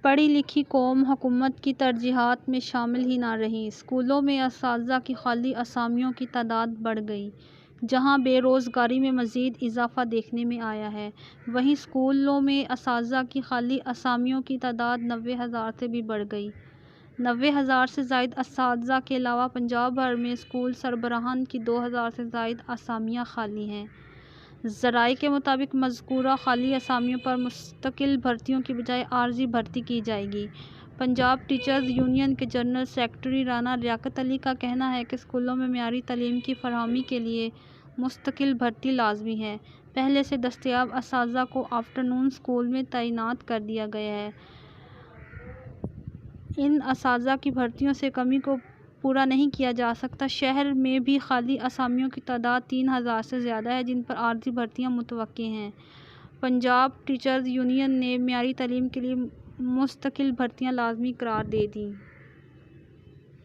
پڑھی لکھی قوم حکومت کی ترجیحات میں شامل ہی نہ رہی۔ اسکولوں میں اساتذہ کی خالی اسامیوں کی تعداد بڑھ گئی۔ جہاں بے روزگاری میں مزید اضافہ دیکھنے میں آیا ہے، وہیں اسکولوں میں اساتذہ کی خالی اسامیوں کی تعداد 90,000 سے بھی بڑھ گئی۔ 90,000 سے زائد اساتذہ کے علاوہ پنجاب بھر میں اسکول سربراہان کی 2,000 سے زائد اسامیاں خالی ہیں۔ ذرائع کے مطابق مذکورہ خالی اسامیوں پر مستقل بھرتیوں کی بجائے عارضی بھرتی کی جائے گی۔ پنجاب ٹیچرز یونین کے جنرل سکریٹری رانا لیاقت علی کا کہنا ہے کہ اسکولوں میں معیاری تعلیم کی فراہمی کے لیے مستقل بھرتی لازمی ہے۔ پہلے سے دستیاب اساتذہ کو آفٹر نون اسکول میں تعینات کر دیا گیا ہے۔ ان اساتذہ کی بھرتیوں سے کمی کو پورا نہیں کیا جا سکتا۔ شہر میں بھی خالی اسامیوں کی تعداد 3,000 سے زیادہ ہے، جن پر عارضی بھرتیاں متوقع ہیں۔ پنجاب ٹیچرز یونین نے معیاری تعلیم کے لیے مستقل بھرتیاں لازمی قرار دے دیں۔